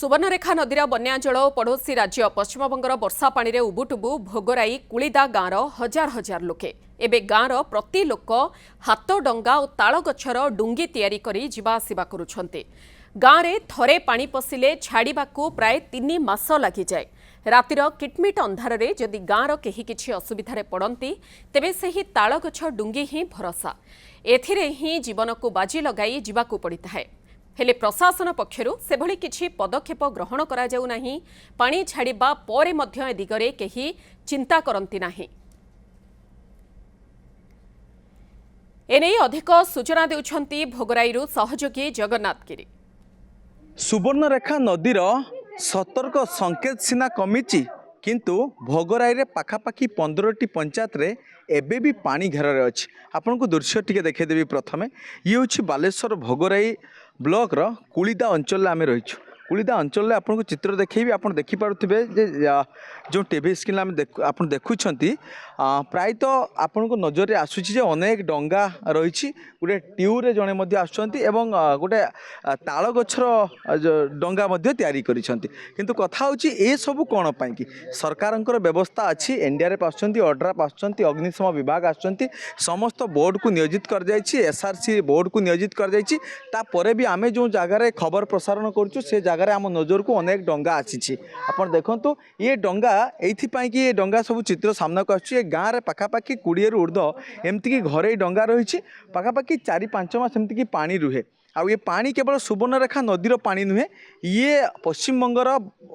सुवर्णरेखा नदीर बन्याजल पड़ोशी राज्य पश्चिमबंगर वर्षा पानी रे उबुटुबु भोगराई कुलिदा गाँवर हजार हजार लोके एबे गाँवर प्रति लोक हाथ डंगा और ताल गछर डुंगी तैयारी करी जिबा आसिबा करुछन्ते। गाँव में थरे पानी पशिले छाड़ाकू प्राय 3 मास लगी जाए। रातिर किटमिट अंधार रे जदि गाँवर केही किछि असुविधारे पड़ती तेबे सेही ताल गछ डुंगी ही भरसा एथिरे ही जीवन को बाजी लगाई जिबाकू पड़िଥାଏ। हेले प्रशासन पक्षरु सेभଳି किछि पदक्षेप ग्रहण करा जाउ नाही। पानी छाड़िबा परे मध्य ए दिगरे केही चिंता करंती नाही। एने अधिक सूचना देउछंती भोगराईरु सहयोगी जगन्नाथ गिरी। सुवर्णरेखा नदीर सतर्क संकेत सिना कमिची किंतु भोगराई रे पाखापाखि 15टी पंचायत रे एबे भी पानी घेर अच्छी। आपन को दृश्य टिके देखेदेवी। प्रथमे ये हूँ बालेश्वर भोगराई ब्लॉक रो कुलिदा अंचल आम रहीछु। कुलिदा अंचल में आपको चित्र देखी आप देखिपे जो टीवी स्क्रीन आप देखुंट प्रायतः आपण को नजर में आसूची अनेक डंगा रही गोटे ट्यूरे जड़े आसुँच गोटे ताल गछर डंगा तैयारी किंतु कथा हूँ ये सब कौन पाई कि सरकार व्यवस्था अच्छी। एनडीआरएफ आसुँच, ओड्राफ आसुँच, अग्निशम विभाग आसुँच, समस्त बोर्ड को नियोजित कर एसआरसी बोर्ड को नियोजित कर भी आम जो जगार खबर प्रसारण करुँ से जगार आम नजर को अनेक डंगा आसी। आप देखो ये डंगा ये ये डंगा सब चित्र सामना को आस गाँव में पाखापाखि 20 रु ऊर्ध्व एमती घरे डंगा रही पाखापाखि 4-5 मास एमती पानी रुहे। आउ ये पानी केवल सुवर्णरेखा नदीर पानी नुहे, ये पश्चिमबंगर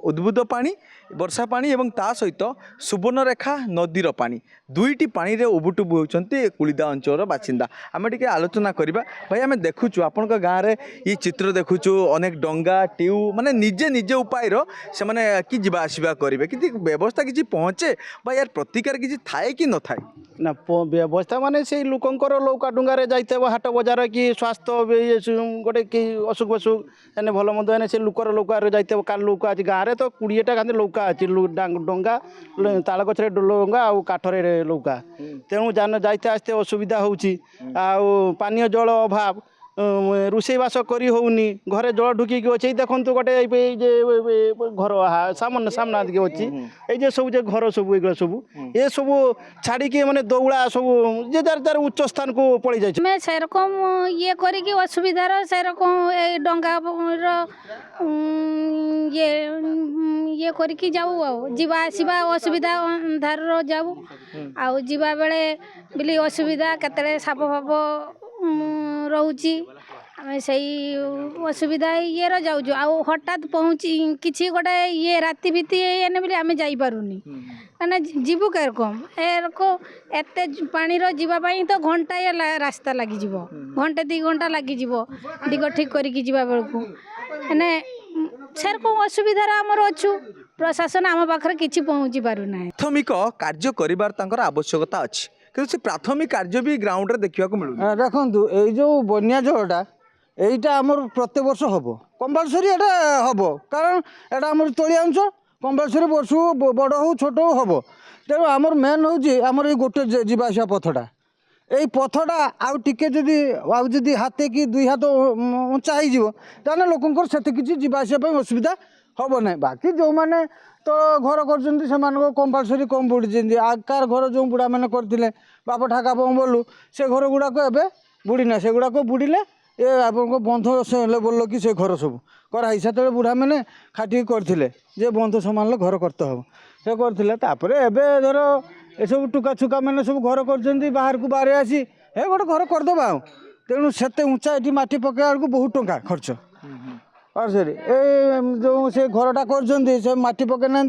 उद्भूत पानी वर्षा पानी एवं ता सहित सुवर्णरेखा नदीर पानी दुईटी पानी रे उबुटुबु होउछन्ती कुलिदा अंचल बासिंदा। आमे टिके आलोचना करिबा। भाई आमे देखुछु आपनका गाँव रे ये चित्र देखुछु अनेक डंगा ट्यू माने निजे निजे उपाय रो से माने कि जिबा आसीबा करिवे किंतु व्यवस्था किछि पहुँचे भाई यार प्रतिकार किछि थाए कि न थाए ना व्यवस्था माने से लोकंकर लौका डुंगारे जाइते हाट बजार कि स्वास्थ्य गोटे कि असुख बसुख एने भल मद एने से लुकर लौकार जाइते काल लौका अच्छी गाँव में तो 20टा खाते लौका अच्छी डंगा ताल गछरे डंगा आउ काठरे लौका तेणु जान जाइते आस्ते असुविधा होउची। आउ पानीय जल अभाव रोषेईबास करी होउनी घरे जल ढुकी अच्छे देखु गोटे घर सामने सामना दिखे अच्छी ये सब घर सब ये सब ये सब छाड़ी मैंने दौड़ा सब जे जार उच्च स्थान को पड़ जाए मैं से रकम ये करी असुविधार से रकम डंगा ये करके जाऊ आवा आसवा असुविधा अंधार जाऊ आउ जीवा बेले बिली असुविधा केतले साप फाप रोची आम से असुविधा ये जाऊँ आउ हठात पहुँची किसी गोटे ये राति भीति बोले आम जापरूनी मैंने जीवु कैरकम एत पानी जावाई तो घंटा रास्ता लगी घंटे 2 घंटा लगी दिग ठीक करके जीवा बेलू मैंने सेरकम असुविधार आमर अच्छु प्रशासन आम पाखे किसी पहुँची पारना। प्राथमिक कार्य करिबार तांकर आवश्यकता अच्छी किंतु से प्राथमिक कार्य भी ग्राउंड रे देखा मिलू। देखु ये जो बन्या जलटा यहीटा आमर प्रत्येक वर्ष हम कंपलसरी हम कारण एटा आमर तलिया अंचल कंपलसरी वर्ष बड़ हो छोट हो हम तेणु आमर मेन हूँ आमर ये गोटे जावासा पथटा यही पथटा आउ टिके जदि हाथे कि 2 हाथ उंचा हो लोकंर से किसी जावासा असुविधा हम ना। बाकी जो मैंने तो घर कर कंपलसरी कम बुड़ी आकार घर जो बुढ़ा मैंने करते बाप ठाका बोलू से घर गुड़ाक एवं बुड़ीना से गुड़ाक बुड़ीले ये आप बंध लेवल कि से घर सब कराई से बुढ़ा मैंने खाटी करते जे बंध सामान घर करते हम से करते धर ये सब टुका छुका मैंने सब घर कर बाहर को बाहर आसी हे गोटे घर करदे आ तेणु से उंचा ये माटी पकड़ा बेलू बहुत टंका खर्च और सर जो से घरटा कर माटी पकना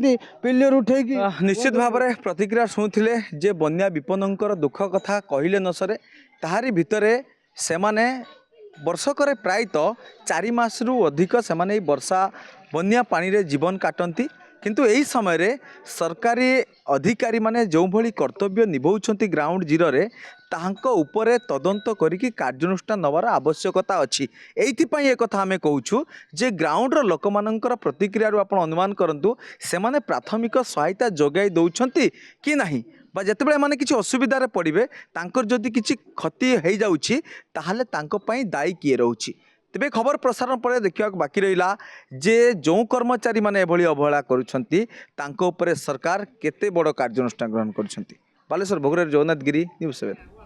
पिलियर उठे निश्चित भाव में प्रतिक्रिया शुणुले जे बन्या विपन्नकर दुख कथा कहले न सरे ताहारी भितरे सेमाने वर्षक प्रायतः 4 मास रु अधिक से वर्षा बन्या पानी रे जीवन काटती किंतु यही समय रे सरकारी अधिकारी माने जो भली कर्तव्य निभाउछंती ग्राउंड जीरो रे ताहांको उपरे तदंत करिकी कार्यानुष्ठान नवार आवश्यकता अच्छी। एइथिपाई एक कथा आमे कहूछु जे ग्राउंड रो लोकमानंकर प्रतिक्रिया रू आपण अनुमान करंतु सेमाने प्राथमिक सहायता जोगाई दउछंती कि नाही बा जेतेबेले माने किछि असुविधा रे पड़िबे तांकर जदि किछि क्षति हेइ जाउछि ताहाले तांको पई दायी किए रहउछि तेबे खबर प्रसारण पर देखा बाकी रहा जे जो कर्मचारी माने एभली अवहेला करुछंती तांको उपरे सरकार केते बड़ कार्यानुष्ठान ग्रहण करुछंती। बालेश्वर भोगरे जगन्नाथ गिरी न्यूज 7।